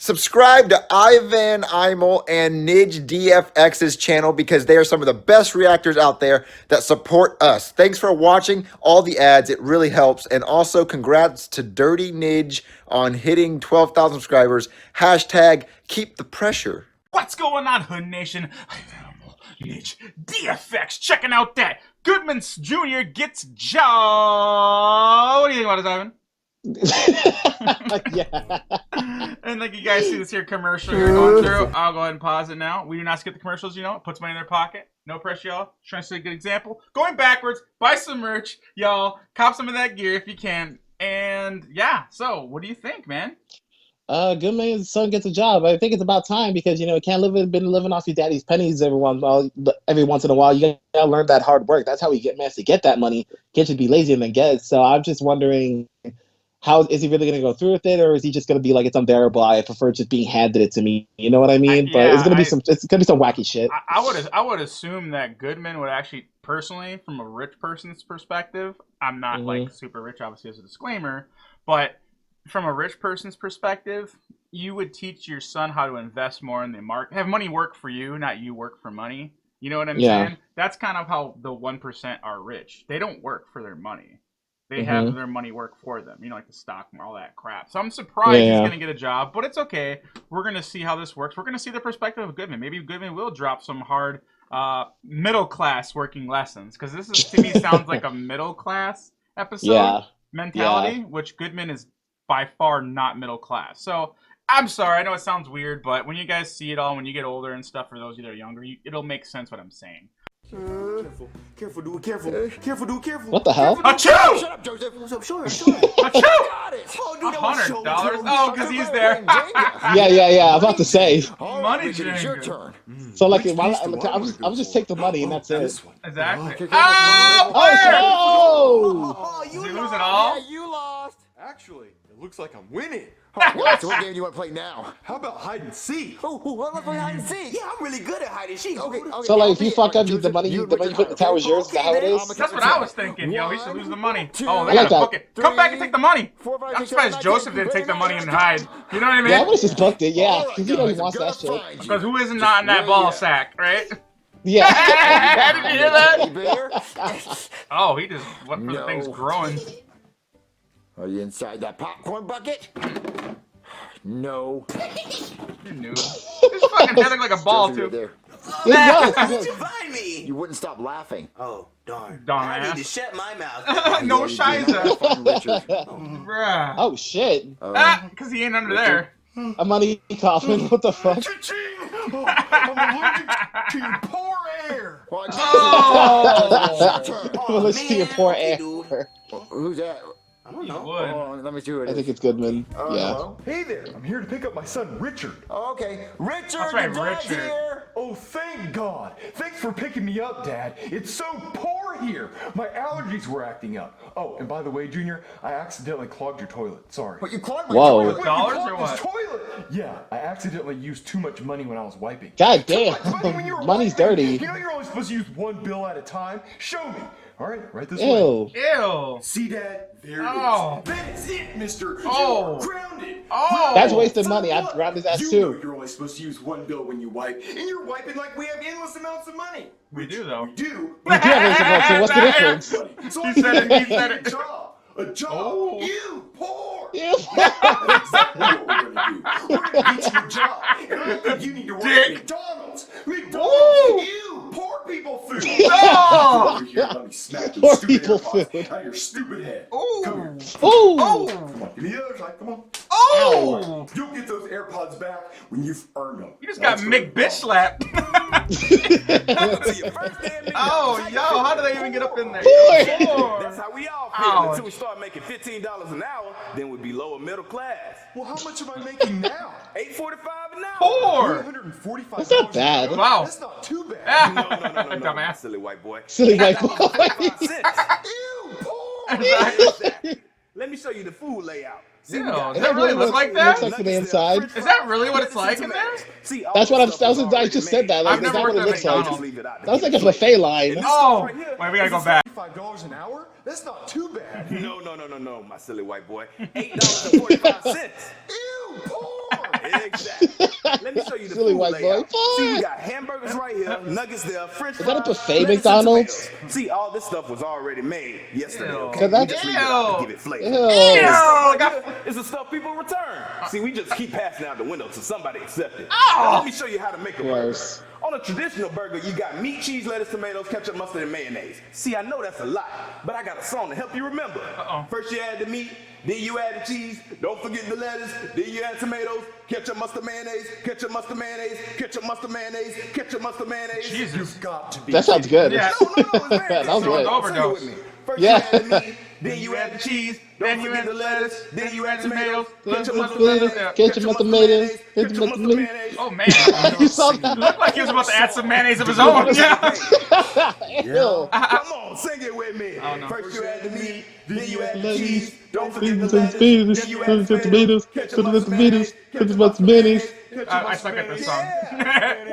Subscribe to Ivan Imel and NidgeDFX's channel because they are some of the best reactors out there that support us. Thanks for watching all the ads. It really helps. And also congrats to Dirty Nidge on hitting 12,000 subscribers. Hashtag keep the pressure. What's going on, Hood Nation? NidgeDFX checking out that Goodman Jr. gets job. What do you think about it, Ivan? Yeah. And like you guys see this here commercial you're going through, I'll go ahead and pause it now. We do not skip the commercials, you know. It puts money in their pocket. No pressure, y'all. Trying to set a good example. Going backwards, buy some merch, y'all. Cop some of that gear if you can. And yeah, so what do you think, man? Goodman's son gets a job. I think it's about time because you can't been living off your daddy's pennies every once in a while. You gotta learn that hard work. That's how we get managed to get that money. Can't just be lazy and then get it. So I'm just wondering, how is he really going to go through with it, or is he just going to be like, it's unbearable? I prefer just being handed it to me. You know what I mean? But it's going to be it's going to be some wacky shit. I would assume that Goodman would actually, personally, from a rich person's perspective, I'm not like super rich, obviously, as a disclaimer, but from a rich person's perspective, you would teach your son how to invest more in the market, have money work for you, not you work for money. You know what I'm saying? That's kind of how the 1% are rich. They don't work for their money. They have their money work for them, like the stock and all that crap. So I'm surprised he's going to get a job, but it's okay. We're going to see how this works. We're going to see the perspective of Goodman. Maybe Goodman will drop some hard middle-class working lessons, because this is, to me, sounds like a middle-class episode mentality, which Goodman is by far not middle-class. So I'm sorry. I know it sounds weird, but when you guys see it all, when you get older and stuff, for those of you that are younger, it'll make sense what I'm saying. Careful, dude, careful. Careful, dude, careful. What the hell? Achoo! Shut up, Joseph. What's up? Sure. Achoo! Got it. Oh, dude, $100. Oh, because he's there. Yeah. I'm about to say. Money Richard, it's your turn. So like, I'll just take the money and that's it. Exactly. Oh, you lose it all? Yeah, you lost. Actually, it looks like I'm winning. So what game do you want to play now? How about hide and seek? Oh, let's play hide and seek. Yeah, I'm really good at hide and seek. Okay. So like, if you fuck up, the money you put in the tower is yours. Is that how it is? That's what I was thinking. Yo, he should lose the money. Oh, they gotta book it. Come back and take the money. I'm surprised Joseph didn't take the money and hide. You know what I mean? Yeah, I would have just booked it. Yeah, because he wants that shit. Because who isn't not in that ball sack, right? Yeah. Did you hear that? Oh, he just went for the things growing. Are you inside that popcorn bucket? No. You knew. His fucking head looked like a ball, too. How'd you find me? You wouldn't stop laughing. Oh, darn. Dumbass. I need to shut my mouth. No shiza. Bruh. Oh shit. Because he ain't under there. A money coffin. What the fuck? I'm allergic to your poor air. Listen to your poor air. Who's that? I don't know. Oh, let me see who it is. I think it's Goodman. Yeah. Hello? Hey there, I'm here to pick up my son Richard. Okay, Richard, That's right, your dad's Richard. here. Oh, thank God. Thanks for picking me up, Dad. It's so poor here. My allergies were acting up. Oh, and by the way, Junior, I accidentally clogged your toilet. Sorry. What, you clogged my Whoa. toilet? Wait, Dollars you or clogged what? this toilet? Yeah, I accidentally used too much money when I was wiping. God damn. When you were Money's wiping, dirty. You know you're only supposed to use one bill at a time? Show me. All right, right this way. Ew. Ew. See, Dad? There Oh. it is. That is it, mister. Oh. You're grounded. Oh. That's wasted money. I'd grab his ass You too. know you're only supposed to use one bill when you wipe, and you're wiping like we have endless amounts of money. We do, though. We do. We do have this, so what's the difference? So He said it, he said it. A job. A job. Oh. You poor. Ew. That's exactly what we're gonna do. We're gonna get you a job. And I don't think you need to work at Dick. McDonald's. Woo. McDonald's. You poor people food. Oh. Over here, let me smack Poor your stupid people AirPods food. out of your stupid head. Ooh. Come here. Ooh. Oh. Come on. Give me the other side. Come on. Oh. You'll get those AirPods back when you've earned them. You just got McBitch slapped. Oh, yo, how do they even get up in there? That's how we all feel Ouch. until we start making $15 an hour. Then we'd be lower middle class. Well, how much am I making now? $8.45 an hour. Poor. $145. That's not bad. Wow. That's not too bad. No, Dumbass. silly white boy. Silly white boy. 45 cents. Ew, poor. Let me show you the food layout. See, Ew, we got does that really look like that? Looks like from the inside. Is that really what it's like in there? See, That's what I just said that. Like, I've is never that what it worked at looks like? McDonald's. That was like a buffet line. Oh, wait, we gotta go back. $5 an hour? That's not too bad. No, my silly white boy. $8.45. Ew, poor. Exactly. Let me show you the Silly food white boy. layout. See, we got hamburgers right here, nuggets there, french Is that a fries, buffet lettuce, and McDonald's? tomatoes. See, all this stuff was already made yesterday, Ew. okay? So We that's- just leave it out to give it flavor. Ew. This stuff Ew, right got- here is the stuff people return. See, we just keep passing out the window till somebody accepts it. Oh. Now, let me show you how to make a Gross. burger. On a traditional burger, you got meat, cheese, lettuce, tomatoes, ketchup, mustard, and mayonnaise. See, I know that's a lot, but I got a song to help you remember. First you add the meat, then you add the cheese, don't forget the lettuce, then you add tomatoes, ketchup, mustard, mayonnaise, ketchup, mustard, mayonnaise, ketchup, mustard, mayonnaise, ketchup, mustard, mayonnaise. Jesus. You've got to be That sounds good. Yeah. No, it's mayonnaise. That was good. Overdose. Sing it with me. First Yeah. you add the meat, then you add the cheese, then don't you forget add the lettuce, then you add tomatoes, Ketchup, mustard, tomatoes, mayonnaise, ketchup, mustard, mayonnaise, ketchup, mustard, mustard, mayonnaise. Oh man. You saw that? Looked like he was about to add some mayonnaise of his own. Yeah. Ew. Come on, sing it with me. Oh, no. First you add the meat, then you add the Lettuce, cheese, don't forget the Tomatoes, lettuce, then you add the tomatoes, ketchup, mustard, mayonnaise, ketchup, mustard, mayonnaise. I suck at this song.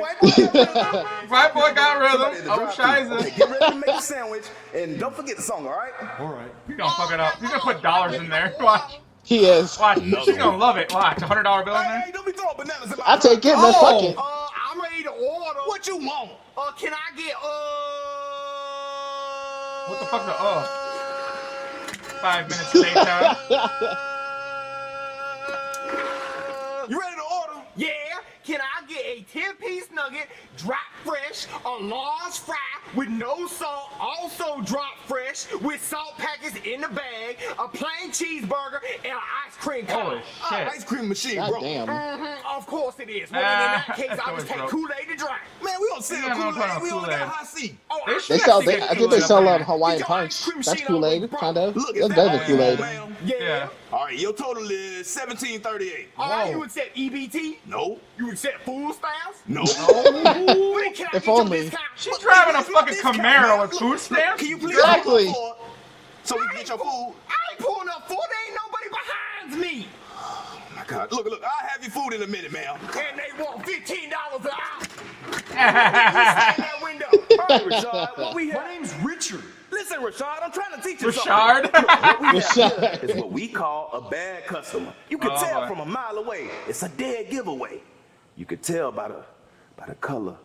White boy got rhythm. White boy got Somebody rhythm. at the Oh, drive-thru. Okay, shiza. get ready to make a sandwich, and don't forget the song, all right? All right. He's gonna fuck it up. He's gonna put dollars in there. Watch. He is. Watch. She's gonna love it. Watch. $100 bill in there. Hey, don't be throwing bananas in my I'll take it, man. Fuck it. I'm ready to order. What you want? Can I get What the fuck the 5 minutes late time. You ready to order? Yeah. Can I get a 10-piece nugget, drop fresh, a large fry with no salt, also drop fresh, with salt packets in the bag, a plain cheeseburger, and an ice cream cone? Holy shit. Ice cream machine, God bro. damn. Of course it is. Well, then in that case, That's I'll always just take broke. Kool-Aid to drink. Man, we don't sell Yeah, I'm gonna put Kool-Aid. on We only got Kool-Aid. high C. Oh, They I should They have sell. to get I think they Kool-Aid sell up in Hawaiian Get your Punch. ice cream That's machine Kool-Aid, over, kind of. Look, is That's that better than all Kool-Aid. ma'am? Yeah. Yeah. All right, your total is $17.38. All right, you accept EBT? No. You accept food stamps? No. When can I If get your only. discount? She's driving a Where's my fucking discount, Camaro man? with Look, food look, stamps. Can you please Exactly. hold on for so we can get your food? I ain't pulling up for there ain't nobody behind me. Oh my God. Look, I'll have your food in a minute, ma'am. And they want $15 an hour. In that window. All right, Rashad, what we My have. name's Richard. Listen, Rashad, I'm trying to teach you Rashard. something. Look, what we have Rashad. here is what we call a bad customer. You can Oh, tell boy. from a mile away. It's a dead giveaway. You could tell by the color.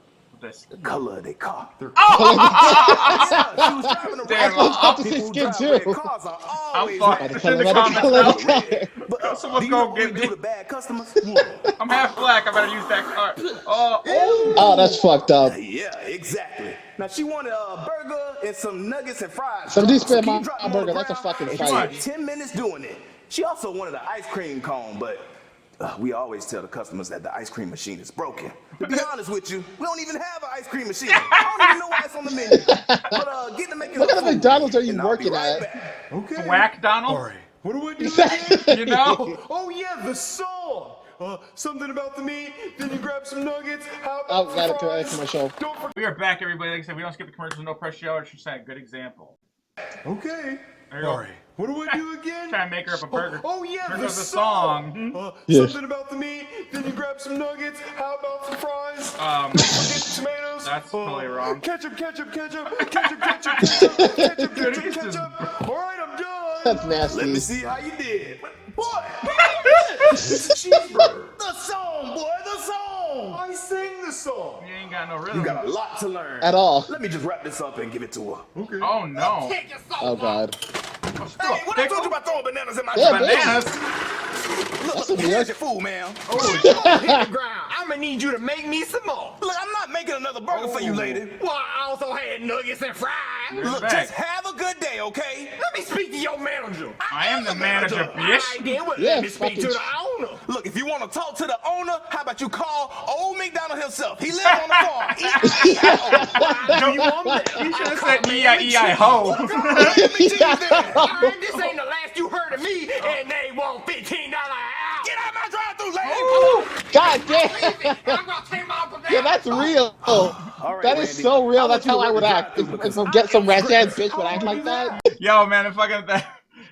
This. The color of their car. Oh! Yeah, she was driving a Damn, red I'm car. about to say People who skin drive red too. cars are I'm always fucked. mad. It's in the Let it comments go, let now. it go. But Someone's do you know gonna what we get do me. to bad customers? I'm half black. I better use that card. Oh. Oh, that's fucked up. Yeah, exactly. Now she wanted a burger and some nuggets and fries. Somebody So spit can you my drop them on burger. the That's a ground? fucking And fight. she took 10 minutes doing it. She also wanted an ice cream cone, but we always tell the customers that the ice cream machine is broken. To be honest with you, we don't even have an ice cream machine. I don't even know why it's on the menu. But get to making What up kind of food, McDonald's are you and I'll be working right at? back. Okay. Whack Donald. All right. What do I do again? You know. Oh yeah, the song. Something about the meat. Then you grab some nuggets. How Oh, about got some it. fries? Commercial. Don't forget. We are back, everybody. Like I said, we don't skip the commercials. No press show. It's just a good example. Okay. There you go. All right. What do I do again? Try and make her up a burger. Oh yeah, Here the goes the song. song. Yes. Something about the meat. Then you grab some nuggets. How about some fries? Get some tomatoes. That's totally wrong. Ketchup, ketchup, ketchup, ketchup, ketchup, ketchup, ketchup, Dude, ketchup, he's just- ketchup. All right, I'm done. That's Let me nasty. see how you did. Boy, It's a cheeseburger. the song, boy, the song. I sing the song. You ain't got no rhythm. You got a lot to learn. At all. Let me just wrap this up and give it to her. Okay. Oh no. Take your salt Oh god. Hey, what I told you about throwing bananas in my Yeah, drink? Bananas. Look, That's a here's weird- your food, man. hit the ground. I'm gonna need you to make me some more. Look, I'm not making another burger for you, lady. Well, I also had nuggets and fries. Look, back. just have a good day, okay? Let me speak to your manager. I am the manager, All right, bitch. then, well, Yeah, let me speak to fucking- the owner. Look, if you want to talk to the owner, how about you call old McDonald himself? He lives on the farm. Why do you want that? You should have said E-I-E-I-Ho. All right, this ain't the last you heard of me, and they want $15 an hour. Get out my drive-thru, lady. God damn. I'm gonna take my Yeah, that's real. All right, That is Randy. so real. I That's want you how to I would work the act. drive-thru If because get some ratchet ass bitch would act like that. Yo, man, if fucking that.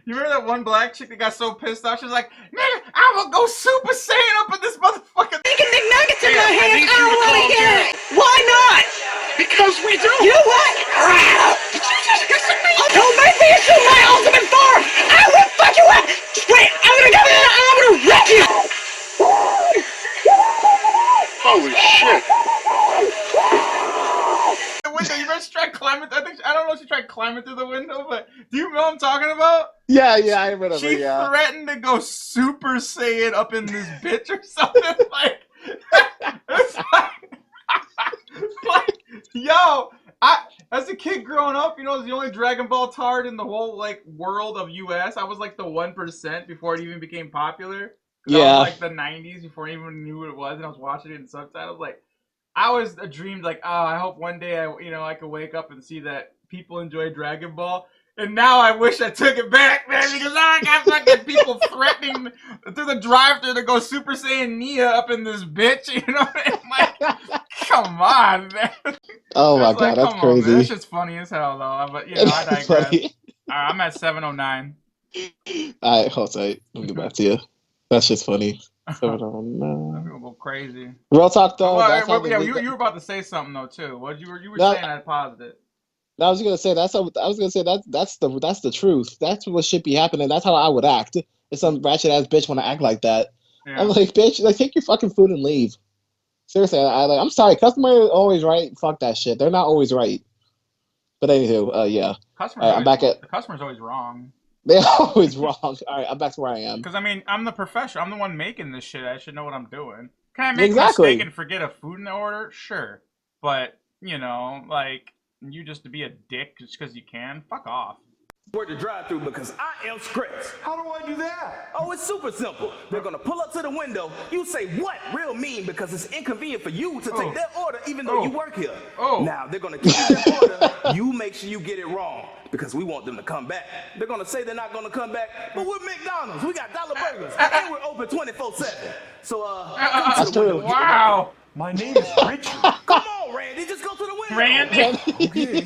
You remember that one black chick that got so pissed off? She was like, "Nigga, I will go Super Saiyan up in this motherfucking." Taking big nuggets in my hands. I don't want to hear it. Why not? Because we do. You know what? Don't make me assume my ultimate form. I will fuck you up. Wait, I'm gonna go in and I'm gonna wreck you. Holy shit. The window, you better try climbing. I don't know if she tried climbing through the window, but do you know what I'm talking about? Yeah, I remember. She Yeah. threatened to go Super Saiyan up in this bitch or something. Like, it's like, yo, as a kid growing up, you know, I was the only Dragon Ball tard in the whole like world of US. I was like the 1% before it even became popular. Yeah. I was like the 90s before I even knew what it was, and I was watching it in subtitles. Like, I always dreamed like, oh, I hope one day I could wake up and see that people enjoy Dragon Ball. And now I wish I took it back, man, because now I got fucking people threatening through the drive-thru to go Super Saiyan Nia up in this bitch. You know what I mean? I'm like, come on, man. Oh my god, that's crazy. Man. That shit's funny as hell, though. But you know, I digress. All right, I'm at 709. All right, hold tight. Let me get back to you. That's just funny. 709. People go crazy. Real talk though. Well, you were about to say something though too. What you were saying? I paused it. I was gonna say that's the truth. That's what should be happening. That's how I would act if some ratchet ass bitch want to act like that. Yeah. I'm like, bitch, like take your fucking food and leave. Seriously, I'm sorry. Customer is always right. Fuck that shit. They're not always right. But anywho, yeah. The customer's always wrong. They're always wrong. All right, I'm back to where I am. Because I mean, I'm the professional. I'm the one making this shit. I should know what I'm doing. Can I make a mistake and forget a food in the order? Sure, but you know, like. You just to be a dick just because you can? Fuck off. Work the drive-through because I am Scripts. How do I do that? Oh, it's super simple. They're gonna pull up to the window. You say what? Real mean because it's inconvenient for you to take their order even though you work here. Now they're gonna keep their order. You make sure you get it wrong because we want them to come back. They're gonna say they're not gonna come back, but we're McDonald's. We got dollar burgers and we're open 24/7. So that's true. Wow. My name is Richard. Come on, Randy. Just go to the window. Randy. Okay.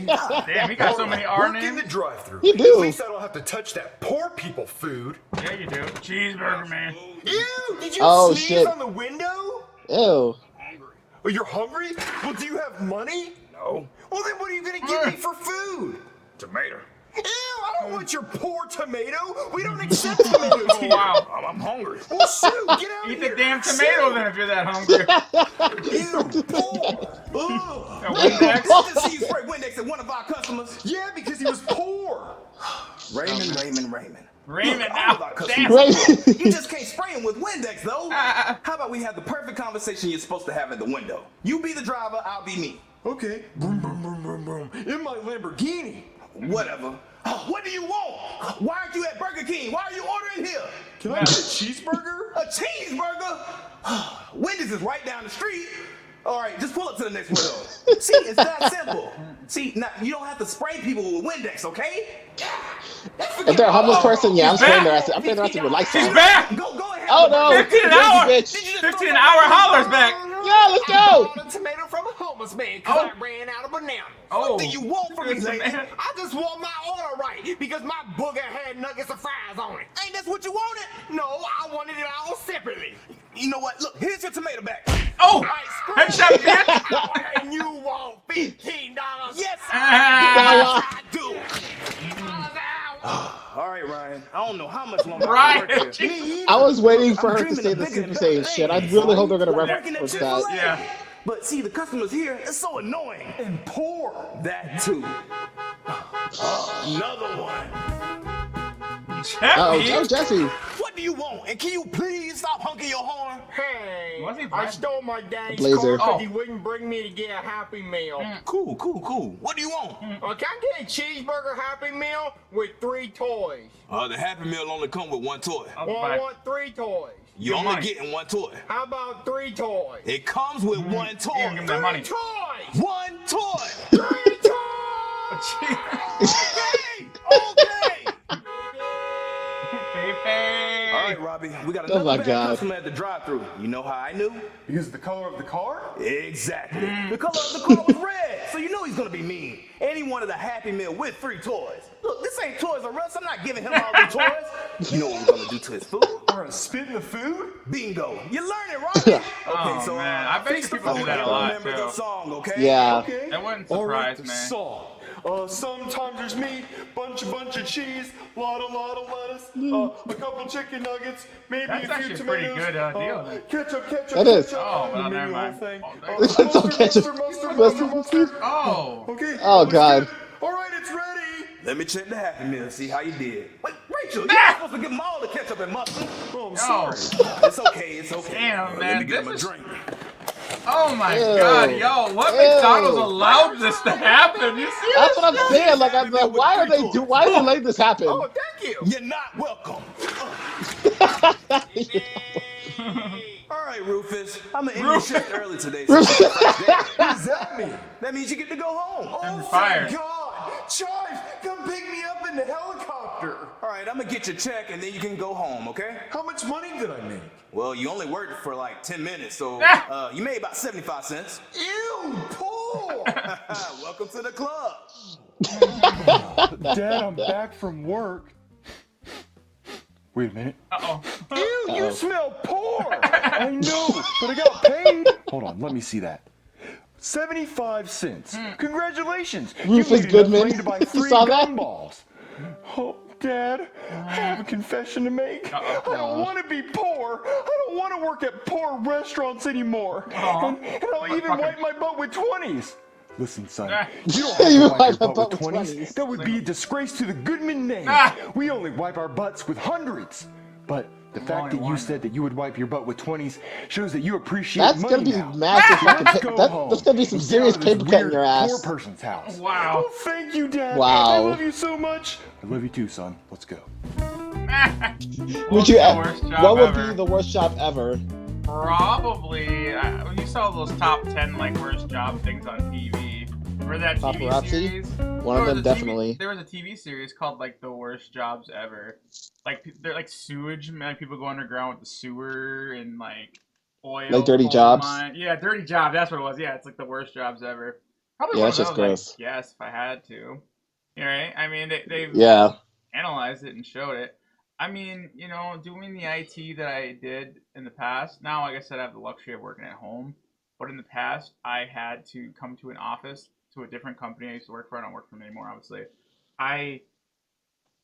Damn, he got so many R names. Work in the drive-thru. You do. At least I don't have to touch that poor people food. Yeah, you do. Cheeseburger, man. Ew! Did you sneeze shit. on the window? Ew. Oh, you're hungry? Well, do you have money? No. Well, then what are you gonna give me for food? Tomato. Ew! I don't want your poor tomato. We don't accept tomatoes here. Wow. I'm hungry. Well, shoot, get out Eat of here. the damn tomato then if you're that hungry. Ew, poor. Good to see you spray Windex at one of our customers. Yeah, because he was poor. Raymond. Raymond, now. damn. You just can't spray him with Windex, though. How about we have the perfect conversation you're supposed to have at the window? You be the driver, I'll be me. Okay. Boom, boom, boom, boom, boom. In my Lamborghini. Whatever. What do you want? Why aren't you at Burger King? Why are you ordering here? Can I get a cheeseburger? A cheeseburger? Wendy's is right down the street. All right, just pull up to the next window. See, it's that simple. See, now, you don't have to spray people with Windex, okay? If they're a homeless person, yeah, I'm spraying their ass. I'm spraying their ass with lights on. She's back. Go ahead. Oh no! 15 an hour. Bitch. 15 an hour. Hollers back. Yeah, let's go. I bought a tomato from a homeless man because I ran out of bananas. What do you want from me, lady? I just want my order right because my booger had nuggets of fries on it. Ain't that what you wanted? No, I wanted it all separately. You know what? Look, here's your tomato back. Oh, Right, headshot, bitch. and you want $15? Yes, I do. All right, Ryan. I don't know how much longer Ryan. I can work here. I was waiting for her to say the Super Saiyan shit. I really hope they're gonna reference that. Yeah. But see, the customers here, it's so annoying. And poor. That too. Another one. Oh, Jesse. What do you want? And can you please stop honking your horn? Hey, Was he I black? stole my daddy's Blazer. car because he wouldn't bring me to get a Happy Meal. Cool. What do you want? Can I get a cheeseburger Happy Meal with 3 toys? The Happy Meal only come with one toy. Well, I want 3 toys. You're only getting one toy. How about 3 toys? It comes with one toy. Yeah, give him that money. 3 toys! One toy. 3 toys! Okay. Pepe. All right, Robbie. We got Oh my another bad God. customer at the drive-thru. You know how I knew? Because of the color of the car? Exactly. The color of the car was red, so you know he's gonna be mean. And he wanted a Happy Meal with 3 toys. Look, this ain't Toys R Us. I'm not giving him all the toys. You know what we're gonna do to his food? We're gonna spit in the food? Bingo. You're learning, Robbie. Okay, Oh, man. I bet fix you the people do phone that and a lot, remember too. the song, okay? Yeah. Okay. That wouldn't All right, surprise the me. song. Sometimes there's meat, bunch of cheese, lot of lettuce, a couple chicken nuggets, maybe That's a few actually a tomatoes, pretty good deal. Then. ketchup, That is. Oh, well, maybe never the whole mind. thing. It's all ketchup. Mustard. Oh. Okay. Oh, looks God. good. All right, it's ready. Let me check the Happy Meal, see how you did. Wait, Rachel, you're not supposed to give them all the ketchup and mustard. Oh, I'm No. sorry. It's okay, it's okay. Damn, Let man, me get him a this is- drink. Oh my Ew. God, yo! What Ew. McDonald's allowed this to happen? You see That's this what I'm shit? saying. Like, I'm like, why are they why are they letting this happen? Oh, thank you. You're not welcome. All right, Rufus. I'm gonna end your shift early today. So it's your first day. What does that mean? That means you get to go home. I'm Oh, fired. thank God. Chives, come pick me up in the helicopter. All right, I'm gonna get your check and then you can go home, okay? How much money did I make? Well, you only worked for like 10 minutes, so you made about 75 cents. Ew, poor. Welcome to the club. Dad, I'm back from work. Wait a minute. Uh-oh. Ew, you smell poor. I know, but I got paid. Hold on, let me see that. 75 cents. Congratulations. Rufus you made enough Goodman. money to buy You 3 saw that? gumballs. Oh, Dad, I have a confession to make. I don't want to be poor. I don't want to work at poor restaurants anymore. And I'll even wipe my butt with 20s. Listen, son, you don't have You to wipe wipe your my butt with 20s. That would be a disgrace to the Goodman name. We only wipe our butts with hundreds. But the fact that you said that you would wipe your butt with 20s shows that you appreciate That's money gonna be now. massive fucking. Let's go home. That's gonna be some and get serious out of this paper cut in weird your ass. Poor person's house. Wow. Oh, thank you, Dad. Wow. I love you so much. I love you too, son. Let's go. Would you? the worst job What would ever? be the worst job ever? Probably. When you saw those top 10 like worst job things on TV, remember that TV Paparazzi? series? One of There them was a definitely. There was a TV series called like the worst jobs ever. Like they're like sewage, like people go underground with the sewer and like oil. Like dirty coal jobs? mine. Yeah, dirty jobs. That's what it was. Yeah, it's like the worst jobs ever. Probably Yeah, one of that's those. just gross. Like, yes, if I had to. You know, right? I mean, they've Yeah. analyzed it and showed it. I mean, you know, doing the IT that I did in the past, now, like I said, I have the luxury of working at home. But in the past, I had to come to an office, to a different company I used to work for. I don't work for them anymore, obviously.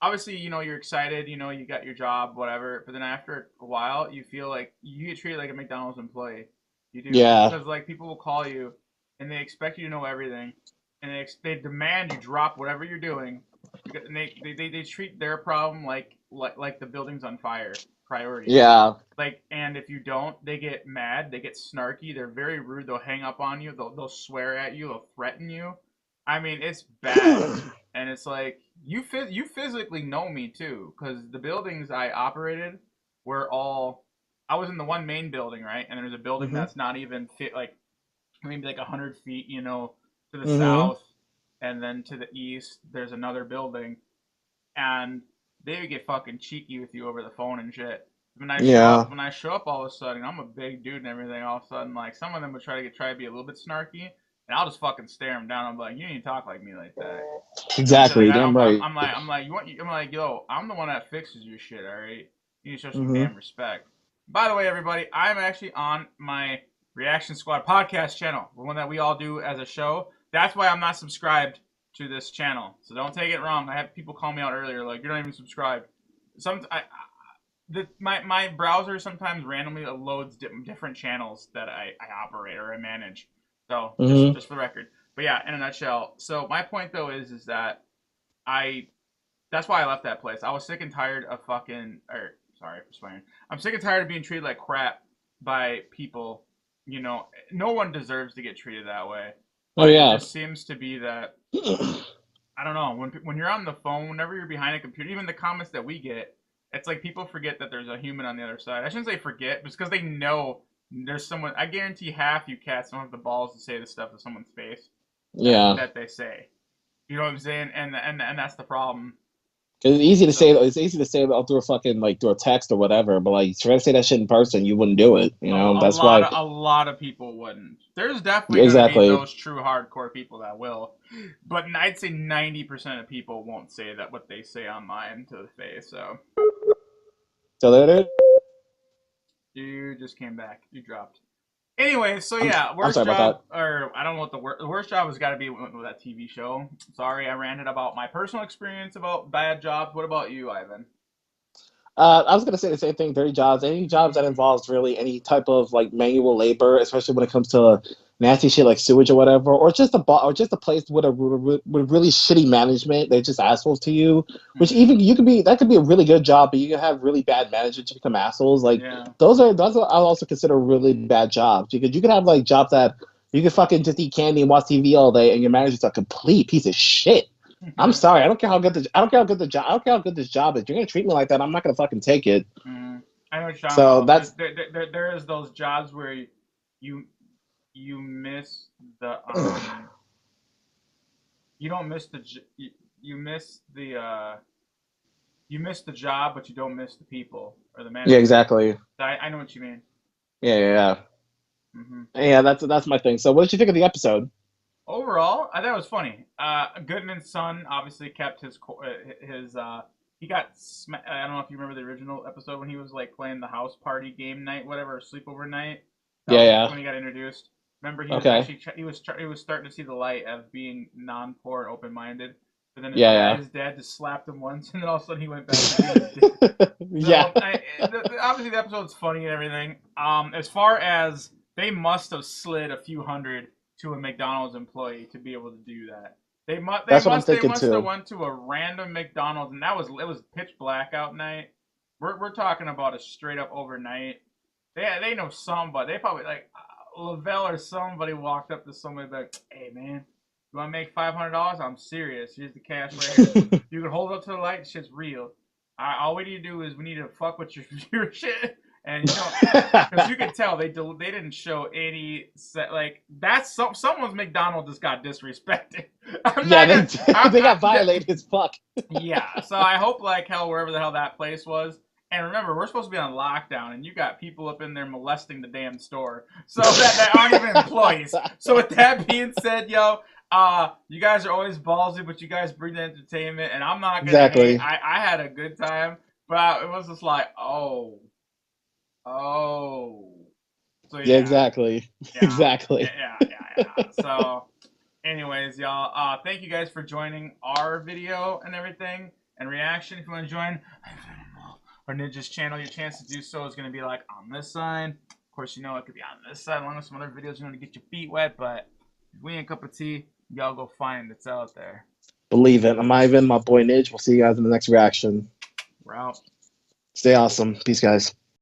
Obviously, you know, you're excited, you know, you got your job, whatever. But then after a while, you feel like you get treated like a McDonald's employee. You do. Yeah. Because, like, people will call you, and they expect you to know everything. And they demand you drop whatever you're doing. And they treat their problem like the building's on fire priority. Yeah. Like, and if you don't, they get mad, they get snarky, they're very rude, they'll hang up on you, they'll swear at you, they'll threaten you. I mean, it's bad. And it's like you physically know me too, because the buildings I operated were all. I was in the one main building, right? And there's a building that's not even like maybe like 100 feet, you know, to the south, and then to the east there's another building, and they would get fucking cheeky with you over the phone and shit. When I show up all of a sudden, I'm a big dude and everything. All of a sudden, like some of them would try to be a little bit snarky, and I'll just fucking stare them down. I'm like, you need to talk like me like that. Exactly. Like, Damn right. I'm like, I'm like, yo, I'm the one that fixes your shit. All right, you need to show some damn respect. By the way, everybody, I'm actually on my Reaction Squad podcast channel, the one that we all do as a show. That's why I'm not subscribed to this channel. So don't take it wrong. I had people call me out earlier, like, you're not even subscribed. My browser sometimes randomly loads different channels that I operate or I manage. So just for the record. But yeah, in a nutshell. So my point though is that that's why I left that place. I was sick and tired of sorry for swearing. I'm sick and tired of being treated like crap by people. You know, no one deserves to get treated that way. But it just seems to be that I don't know, when you're on the phone, whenever you're behind a computer, even the comments that we get, it's like people forget that there's a human on the other side. I shouldn't say forget, just because they know there's someone. I guarantee half you cats don't have the balls to say the stuff to someone's face. That they say. You know what I'm saying? And that's the problem. It's easy to say. It's easy to say through a fucking through a text or whatever. But like, trying to say that shit in person, you wouldn't do it. You know, that's why a lot of people wouldn't. There's definitely gonna be those true hardcore people that will, but I'd say 90% of people won't say that what they say online to the face. So that it. you just came back. You dropped. Anyway, so yeah, worst sorry about job, or I don't know what the worst job has got to be with that TV show. Sorry, I ranted about my personal experience about bad jobs. What about you, Ivan? I was gonna say the same thing. Dirty jobs, any jobs that involves really any type of like manual labor, especially when it comes to nasty shit like sewage or whatever, or just or just a place with with really shitty management. They're just assholes to you. Which even you could be that could be a really good job, but you can have really bad managers to become assholes. Like Yeah. those are I'll also consider really bad jobs because you could have like jobs that you could fucking just eat candy and watch TV all day, and your manager's a complete piece of shit. I'm sorry. I don't care how good I don't care how good the job. I don't care how good this job is. You're gonna treat me like that. I'm not gonna fucking take it. I know what you're talking So about. that's There is those jobs where you you miss the you don't miss the you miss the you miss the job, but you don't miss the people or the yeah, manager. exactly. I know what you mean. Yeah. Hmm. Yeah, that's my thing. So what did you think of the episode? Overall, I thought it was funny. Goodman's son obviously kept his he got I don't know if you remember the original episode when he was like playing the house party game night, whatever, sleepover night. That was Yeah. when he got introduced. Remember, he was Okay. actually he was starting to see the light of being non-poor and open-minded. But then Yeah. his dad just slapped him once, and then all of a sudden he went back to being a dick. Yeah. So obviously the episode's funny and everything. As far as they must have slid a few hundred to a McDonald's employee to be able to do that. That's what I'm They thinking must have too. went to a random McDonald's, and it was pitch blackout night. We're talking about a straight up overnight. They know somebody. They probably like Lavelle or somebody walked up to somebody like, "Hey man, you want to make $500? I'm serious. Here's the cash right here. You can hold it up to the light. Shit's real. All we need to do is we need to fuck with your shit." And you know, because you could tell they didn't show any like that's someone's McDonald's just got disrespected. Yeah, they got violated as fuck. Yeah, so I hope like hell wherever the hell that place was. And remember, we're supposed to be on lockdown, and you got people up in there molesting the damn store, so that aren't even employees. So with that being said, yo, you guys are always ballsy, but you guys bring the entertainment, and I'm not gonna hate. Exactly. I had a good time, but it was just like, oh. Oh. So Yeah, yeah. exactly. Exactly. Yeah. So anyways, y'all, thank you guys for joining our video and everything and reaction. If you want to join our Nidge's channel, your chance to do so is going to be like on this side. Of course, you know it could be on this side along with some other videos you want to get your feet wet, but if we ain't a cup of tea, y'all go find it. It's out there. Believe it. I'm Ivan, my boy Nidge. We'll see you guys in the next reaction. We're out. Stay awesome. Peace, guys.